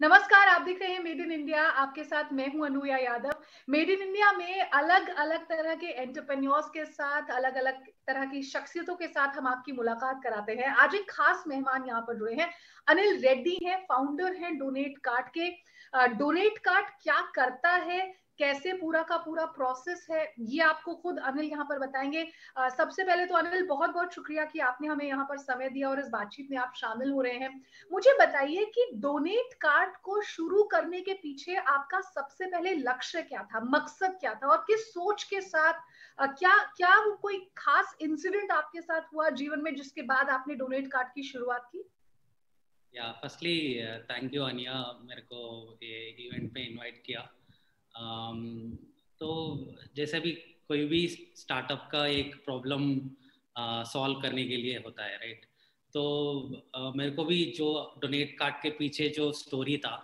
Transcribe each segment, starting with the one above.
नमस्कार, आप देख रहे हैं मेड इन इंडिया। आपके साथ मैं हूं Anuya Yadav. Made in India में अलग अलग तरह के एंटरप्रेन्योर्स के साथ, अलग अलग तरह की शख्सियतों के साथ हम आपकी मुलाकात कराते हैं। आज एक खास मेहमान यहाँ पर जुड़े हैं। अनिल रेड्डी हैं, फाउंडर हैं डोनेट कार्ड के। डोनेट कार्ड क्या करता है, कैसे पूरा का पूरा प्रोसेस है, ये आपको खुद अनिल यहाँ पर बताएंगे। सबसे पहले तो अनिल, बहुत बहुत शुक्रिया कि आपने हमें यहाँ पर समय दिया और इस बातचीत में आप शामिल हो रहे हैं। मुझे बताइए कि डोनेट कार्ड को शुरू करने के पीछे आपका सबसे पहले लक्ष्य क्या था, मकसद क्या था, और किस सोच के साथ, क्या क्या वो कोई खास इंसिडेंट आपके साथ हुआ जीवन में जिसके बाद आपने डोनेट कार्ड की शुरुआत की? या फर्स्टली थैंक यू अनिया, मेरे को ये इवेंट पे इनवाइट किया। तो जैसे भी कोई भी स्टार्टअप का एक प्रॉब्लम सॉल्व करने के लिए होता है, राइट? तो मेरे को भी जो डोनेट कार्ड के पीछे जो स्टोरी था,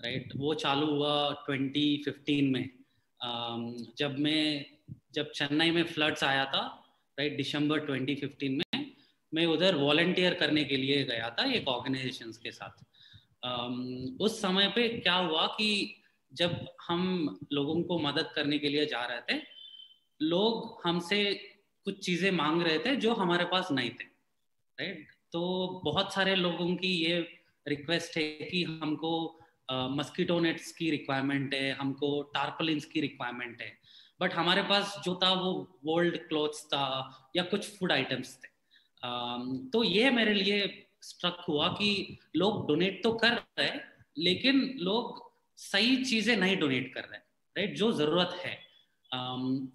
राइट, वो चालू हुआ 2015 में। जब चेन्नई में फ्लड्स आया था, राइट, दिसंबर 2015 में मैं उधर वॉलंटियर करने के लिए गया था एक ऑर्गेनाइजेशंस के साथ। उस समय पे क्या हुआ कि जब हम लोगों को मदद करने के लिए जा रहे थे, लोग हमसे कुछ चीज़ें मांग रहे थे जो हमारे पास नहीं थे, राइट? तो बहुत सारे लोगों की ये रिक्वेस्ट है कि हमको मस्कीटो नेट्स की रिक्वायरमेंट है, हमको टार्पलिन्स की रिक्वायरमेंट है, बट हमारे पास जो था वो ओल्ड क्लोथ्स था या कुछ फूड आइटम्स थे। तो ये मेरे लिए स्ट्रक हुआ कि लोग डोनेट तो कर रहे हैं, लेकिन लोग सही चीजें नहीं डोनेट कर रहे, राइट, जो जरूरत है।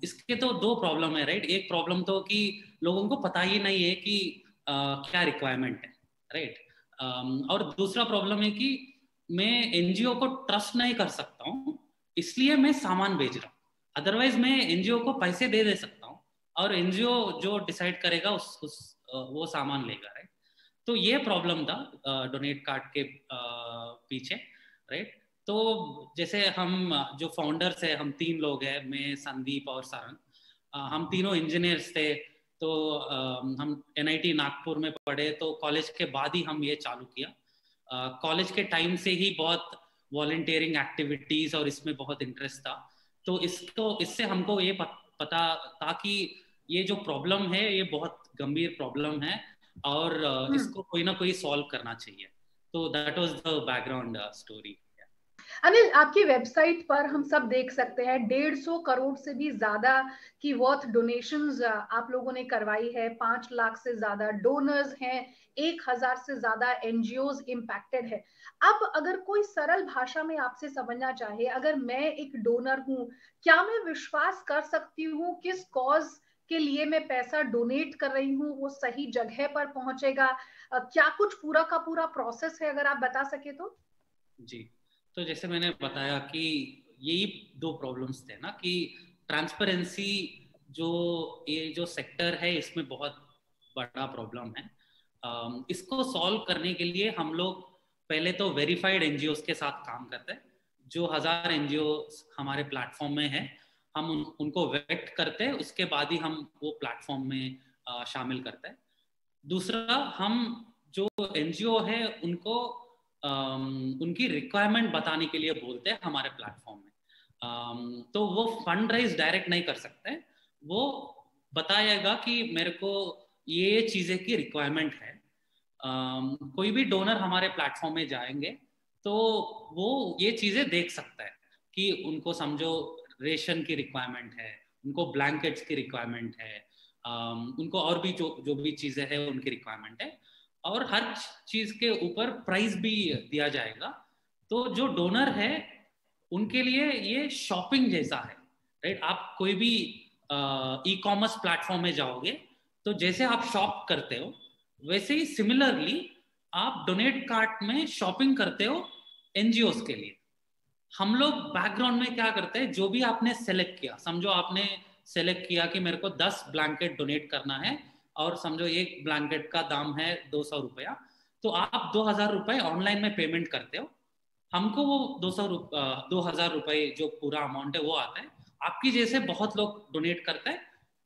इसके तो दो प्रॉब्लम है, राइट। एक प्रॉब्लम तो कि लोगों को पता ही नहीं है कि क्या रिक्वायरमेंट है, राइट। और दूसरा प्रॉब्लम है कि मैं एनजीओ को ट्रस्ट नहीं कर सकता हूँ, इसलिए मैं सामान भेज रहा हूँ। अदरवाइज मैं एनजीओ को पैसे दे सकता हूँ और एनजीओ जो डिसाइड करेगा वो सामान लेगा, राइट। तो ये प्रॉब्लम था डोनेट कार्ड के पीछे, राइट। तो जैसे हम जो फाउंडर्स है, हम तीन लोग हैं, मैं, संदीप और सरन। हम तीनों इंजीनियर्स थे। तो हम एनआईटी नागपुर में पढ़े, तो कॉलेज के बाद ही हम ये चालू किया। कॉलेज के टाइम से ही बहुत वॉलंटियरिंग एक्टिविटीज और इसमें बहुत इंटरेस्ट था। तो इससे हमको ये पता था कि ये जो प्रॉब्लम है ये बहुत गंभीर प्रॉब्लम है और इसको कोई ना कोई सॉल्व करना चाहिए। तो that was the background story. Anil, आपकी वेबसाइट पर हम सब देख सकते हैं 150 करोड़ से भी ज्यादा की वर्थ डोनेशंस आप लोगों ने करवाई है। 5 लाख से ज्यादा डोनर्स हैं, 1000 से ज्यादा एनजीओज इम्पैक्टेड है। अब अगर कोई सरल भाषा में आपसे समझना चाहे, अगर मैं एक डोनर हूं, क्या मैं विश्वास कर सकती हूँ किस कॉज के लिए मैं पैसा डोनेट कर रही हूँ वो सही जगह पर पहुंचेगा? क्या कुछ पूरा का पूरा प्रोसेस है, अगर आप बता सके तो? जी, तो जैसे मैंने बताया कि यही दो प्रॉब्लम्स थे ना, कि ट्रांसपेरेंसी, जो ये जो सेक्टर है इसमें बहुत बड़ा प्रॉब्लम है। इसको सॉल्व करने के लिए हम लोग पहले तो वेरीफाइड एनजीओ के साथ काम करते हैं। जो 1000 एनजीओ हमारे प्लेटफॉर्म में है, हम उनको वेट करते हैं, उसके बाद ही हम वो प्लेटफॉर्म में शामिल करते हैं। दूसरा, हम जो एनजीओ है उनको उनकी रिक्वायरमेंट बताने के लिए बोलते हैं हमारे प्लेटफॉर्म में। तो वो फंड राइज डायरेक्ट नहीं कर सकते, वो बताएगा कि मेरे को ये चीज़ें की रिक्वायरमेंट है। कोई भी डोनर हमारे प्लेटफॉर्म में जाएंगे तो वो ये चीज़ें देख सकता है कि उनको समझो रेशन की रिक्वायरमेंट है, उनको ब्लैंकेट्स की रिक्वायरमेंट है, उनको और भी जो भी चीज़ें हैं उनकी रिक्वायरमेंट है, और हर चीज के ऊपर प्राइस भी दिया जाएगा। तो जो डोनर है उनके लिए ये शॉपिंग जैसा है, राइट। आप कोई भी ई कॉमर्स प्लेटफॉर्म में जाओगे तो जैसे आप शॉप करते हो, वैसे ही सिमिलरली आप डोनेट कार्ट में शॉपिंग करते हो एनजीओ के लिए। हम लोग बैकग्राउंड में क्या करते हैं, जो भी आपने सेलेक्ट किया, समझो आपने सेलेक्ट किया कि मेरे को 10 ब्लैंकेट डोनेट करना है, और समझो एक ब्लैंकेट का दाम है 200 रुपया, तो आप 2000 रुपये ऑनलाइन में पेमेंट करते हो। हमको वो 2000 रुपये जो पूरा अमाउंट है वो आता है। आपकी जैसे बहुत लोग डोनेट करते हैं,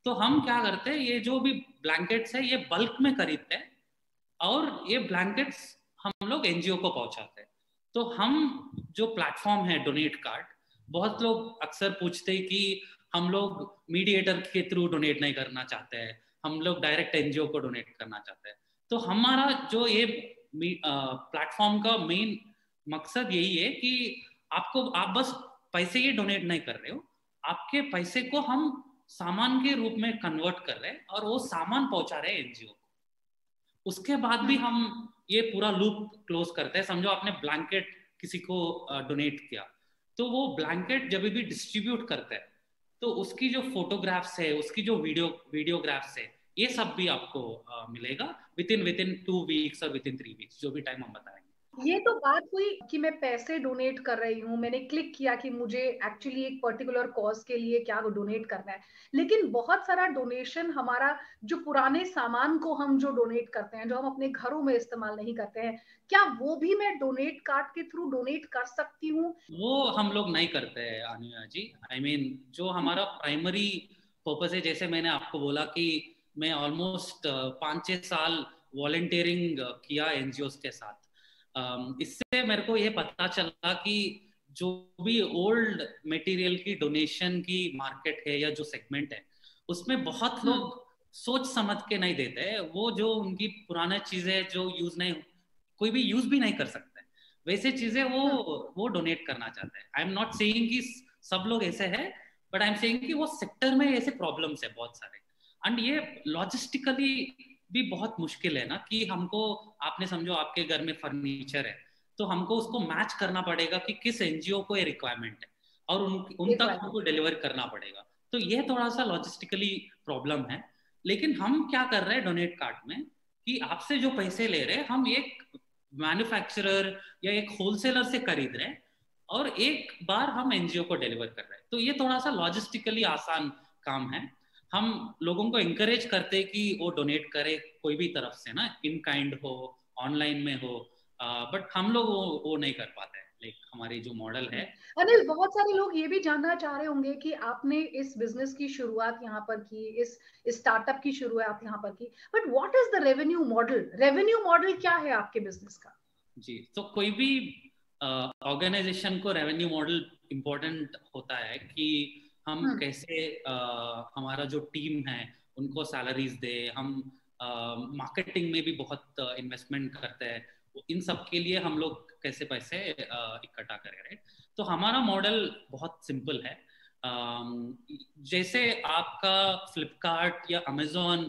तो हम क्या करते हैं, ये जो भी ब्लैंकेट्स है ये बल्क में खरीदते हैं और ये ब्लैंकेट्स हम लोग एनजीओ को पहुंचाते हैं। तो हम जो प्लेटफॉर्म है डोनेट कार्ड, बहुत लोग अक्सर पूछते हैं कि हम लोग मीडिएटर के थ्रू डोनेट नहीं करना चाहते हैं, हम लोग डायरेक्ट एनजीओ को डोनेट करना चाहते हैं। तो हमारा जो ये प्लेटफॉर्म का मेन मकसद यही है कि आप बस पैसे ही डोनेट नहीं कर रहे हो, आपके पैसे को हम सामान के रूप में कन्वर्ट कर रहे हैं और वो सामान पहुंचा रहे हैं एनजीओ को। उसके बाद भी हम ये पूरा लूप क्लोज करते हैं। समझो आपने ब्लैंकेट किसी को डोनेट किया, तो वो ब्लैंकेट जब भी डिस्ट्रीब्यूट करते हैं तो उसकी जो फोटोग्राफ्स है, उसकी जो वीडियोग्राफ्स है, ये सब भी आपको मिलेगा विद इन 2 वीक्स और विद इन 3 वीक्स, जो भी टाइम हम बताएंगे। ये तो बात हुई कि मैं पैसे डोनेट कर रही हूँ, मैंने क्लिक किया कि मुझे एक्चुअली एक पर्टिकुलर कॉज के लिए क्या डोनेट करना है। लेकिन बहुत सारा डोनेशन हमारा जो पुराने सामान को हम जो डोनेट करते हैं, जो हम अपने घरों में इस्तेमाल नहीं करते हैं, क्या वो भी मैं डोनेट कार्ड के थ्रू डोनेट कर सकती हूँ? वो हम लोग नहीं करते हैं अनुया जी। आई मीन जो हमारा प्राइमरी पर्पस है, जैसे मैंने आपको बोला कि मैं ऑलमोस्ट 5-6 साल वॉलंटियरिंग किया एनजीओ के साथ। इससे मेरे को ये पता चला कि जो भी ओल्ड मटेरियल की डोनेशन की मार्केट है या जो सेगमेंट है, उसमें बहुत लोग सोच समझ के नहीं देते हैं। वो जो उनकी पुराना चीजें जो यूज नहीं, कोई भी यूज भी नहीं कर सकते, वैसे चीजें वो डोनेट करना चाहते हैं। आई एम नॉट सेइंग कि सब लोग ऐसे हैं, बट आई एम सेइंग कि वो सेक्टर में ऐसे प्रॉब्लम्स है बहुत सारे। एंड ये लॉजिस्टिकली भी बहुत मुश्किल है ना, कि हमको, आपने समझो आपके घर में फर्नीचर है, तो हमको उसको मैच करना पड़ेगा कि किस एनजीओ को ये रिक्वायरमेंट है, और उन तक हमको डिलीवर करना पड़ेगा। तो ये थोड़ा सा लॉजिस्टिकली प्रॉब्लम है। लेकिन हम क्या कर रहे हैं डोनेट कार्ड में, कि आपसे जो पैसे ले रहे हैं, हम एक मैन्युफैक्चरर या एक होलसेलर से खरीद रहे हैं और एक बार हम एनजीओ को डिलीवर कर रहे हैं। तो ये थोड़ा सा लॉजिस्टिकली आसान काम है। हम लोगों को इंकरेज करते हैं कि वो डोनेट करे कोई भी तरफ से ना, इन काइंड हो, ऑनलाइन में हो, बट हम लोग वो नहीं कर पाते हैं। लाइक हमारी जो मॉडल है। अनिल, बहुत सारे लोग ये भी जानना चाह रहे होंगे कि आपने इस बिजनेस की शुरुआत यहाँ पर की, इस स्टार्टअप की शुरुआत यहाँ पर की, but what is the revenue model? Revenue model क्या है आपके बिजनेस का? जी, तो कोई भी ऑर्गेनाइजेशन को रेवेन्यू मॉडल इम्पोर्टेंट होता है कि हम कैसे हमारा जो टीम है उनको सैलरीज दे, हम मार्केटिंग में भी बहुत इन्वेस्टमेंट करते हैं, इन सब के लिए हम लोग कैसे पैसे इकट्ठा करें, राइट। तो हमारा मॉडल बहुत सिंपल है। जैसे आपका फ्लिपकार्ट या अमेजोन,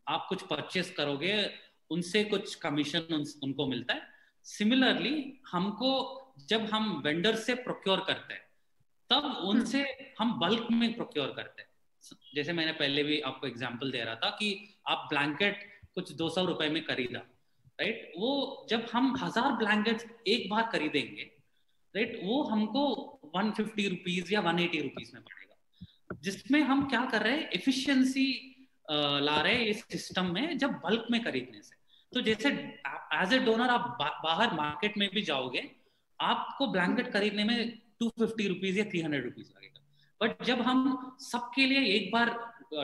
आप कुछ परचेस करोगे, उनसे कुछ कमीशन उनको मिलता है। सिमिलरली हमको, जब हम वेंडर से प्रोक्योर करते हैं, तब उनसे हम बल्क में प्रोक्योर करते हैं। जैसे मैंने पहले भी आपको एग्जांपल दे रहा था कि आप ब्लैंकेट कुछ 200 रुपए में खरीदा, राइट। वो जब हम 1000 ब्लैंकेट एक बार खरीदेंगे, राइट, वो हमको 150 रुपीज या 180 रुपीज में पड़ेगा। जिसमें हम क्या कर रहे हैं, एफिशिएंसी ला रहे हैं इस सिस्टम में, जब बल्क में खरीदने से। तो जैसे एज ए डोनर आप बाहर मार्केट में भी जाओगे, आपको ब्लैंकेट खरीदने में 250 रुपीज या 300 रुपीज लगेगा। बट जब हम सबके लिए एक बार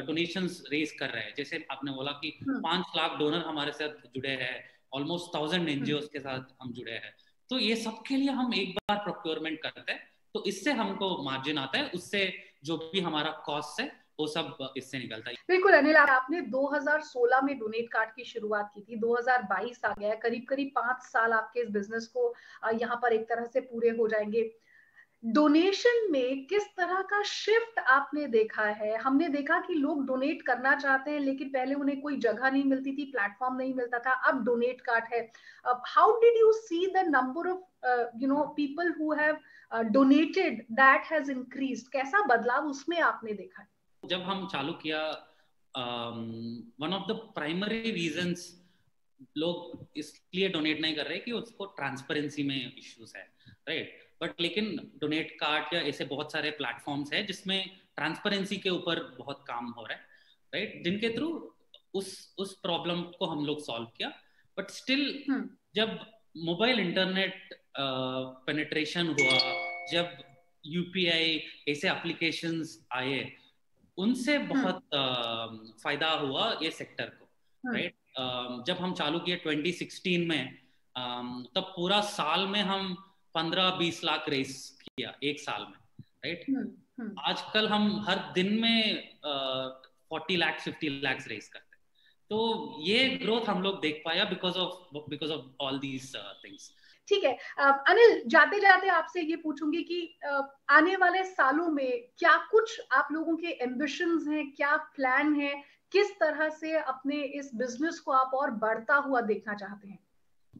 डोनेशंस रेज कर रहे हैं, जैसे आपने बोला कि 5 लाख डोनर हमारे साथ जुड़े हैं, ऑलमोस्ट 1000 एनजीओ के साथ हम जुड़े हैं, तो ये सबके लिए हम एक बार प्रोक्योरमेंट करते हैं। तो इससे हमको मार्जिन आता है, उससे जो भी हमारा कॉस्ट है वो सब इससे निकलता है। बिल्कुल अनिल, आपने 2016 में डोनेट कार्ड की शुरुआत की थी, 2022 आ गया, करीब करीब 5 साल आपके इस बिजनेस को यहाँ पर एक तरह से पूरे हो जाएंगे। डोनेशन में किस तरह का शिफ्ट आपने देखा है? हमने देखा कि लोग डोनेट करना चाहते हैं, लेकिन पहले उन्हें कोई जगह नहीं मिलती थी, प्लेटफॉर्म नहीं मिलता था, अब डोनेट कार्ड है। How did you see the number of people who have donated that has increased? कैसा बदलाव उसमें आपने देखा? जब हम चालू किया, one of the primary reasons लोग इसलिए डोनेट नहीं कर रहे कि उसको ट्रांसपेरेंसी में इश्यूज है, राइट। बट लेकिन डोनेट कार्ड या ऐसे बहुत सारे प्लेटफॉर्म्स है जिसमें ट्रांसपेरेंसी के ऊपर बहुत काम हो रहा है, राइट, जिनके थ्रू उस प्रॉब्लम को हम लोग सॉल्व किया। बट स्टिल जब मोबाइल इंटरनेट पेनिट्रेशन हुआ, जब यूपीआई ऐसे एप्लीकेशंस आए, उनसे बहुत फायदा हुआ ये सेक्टर को, राइट। जब हम चालू किए 2016 में, तब पूरा साल में हम 15-20 लाख रेस किया एक साल में, राइट। आजकल हम हर दिन में 40 लाख 50 लाख रेस करते हैं। तो ये ग्रोथ हम लोग देख पाया because of all these things. ठीक है अनिल, जाते जाते आपसे ये पूछूंगी कि आने वाले सालों में क्या कुछ आप लोगों के एम्बिशंस हैं, क्या प्लान है, किस तरह से अपने इस बिजनेस को आप और बढ़ता हुआ देखना चाहते हैं?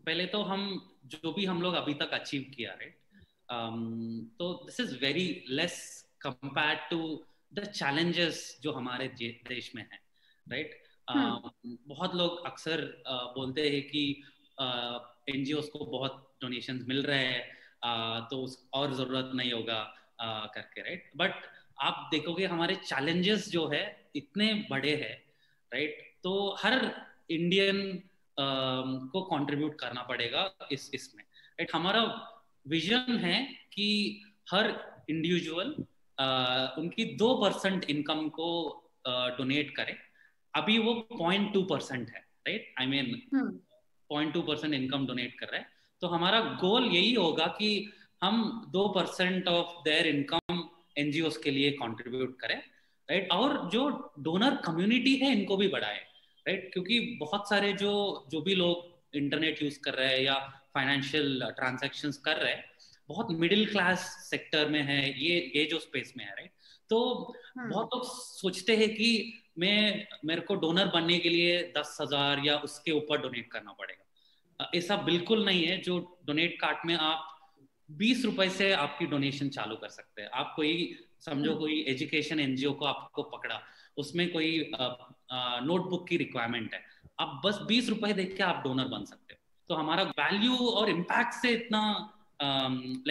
पहले तो हम जो भी हम लोग अभी तक अचीव किया है, तो this is very less compared to the challenges जो हमारे देश में है, राइट। बहुत लोग अक्सर बोलते हैं कि एनजीओस को बहुत डोनेशंस मिल रहे हैं, तो और जरूरत नहीं होगा करके, राइट। बट आप देखोगे हमारे चैलेंजेस जो है इतने बड़े हैं, राइट। तो हर इंडियन को कंट्रीब्यूट करना पड़ेगा इसमें, राइट। हमारा विजन है कि हर इंडिविजुअल उनकी 2% इनकम को डोनेट करे। अभी वो 0.2% है, right. I mean 0.2% income donate कर रहा है। तो हमारा गोल यही होगा कि हम 2% ऑफ देयर इनकम एनजीओस के लिए कंट्रीब्यूट करें, राइट। और जो डोनर कम्युनिटी है इनको भी बढ़ाए, राइट। क्योंकि बहुत सारे जो भी लोग इंटरनेट यूज कर रहे हैं या फाइनेंशियल ट्रांजैक्शंस कर रहे हैं, बहुत मिडिल क्लास सेक्टर में है ये जो स्पेस में है, राइट। तो बहुत लोग सोचते हैं कि मेरे को डोनर बनने के लिए 10,000 या उसके ऊपर डोनेट करना पड़ेगा। ऐसा बिल्कुल नहीं है। जो डोनेट कार्ड में आप 20 रुपए से आपकी डोनेशन चालू कर सकते हैं। आप कोई समझो कोई एजुकेशन एनजीओ को आपको पकड़ा, उसमें कोई नोटबुक की रिक्वायरमेंट है, आप बस 20 रुपए देख के आप डोनर बन सकते हो। तो हमारा वैल्यू और इम्पैक्ट से इतना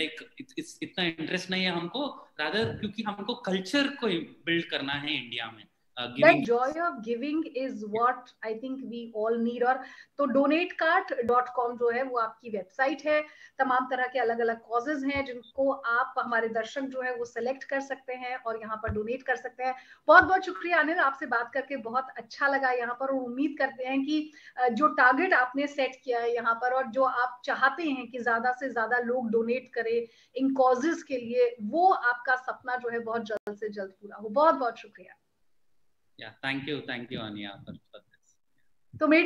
इतना इंटरेस्ट नहीं है हमको, रादर क्योंकि हमको कल्चर को बिल्ड करना है इंडिया में। That joy of giving is what I think we all need। और तो donatecart.com जो है वो आपकी वेबसाइट है। तमाम तरह के अलग अलग कॉजेज हैं जिनको आप हमारे दर्शक जो है वो सिलेक्ट कर सकते हैं और यहाँ पर डोनेट कर सकते हैं। बहुत बहुत शुक्रिया अनिल, आपसे बात करके बहुत अच्छा लगा यहाँ पर। और उम्मीद करते हैं कि जो टारगेट आपने सेट किया है यहाँ पर और जो आप चाहते हैं कि ज्यादा से ज्यादा लोग डोनेट करें इन कॉजेज के लिए, वो आपका सपना जो है बहुत जल्द से जल्द पूरा हो। बहुत बहुत शुक्रिया। Yeah, thank you, Ania, for this. तो मेरी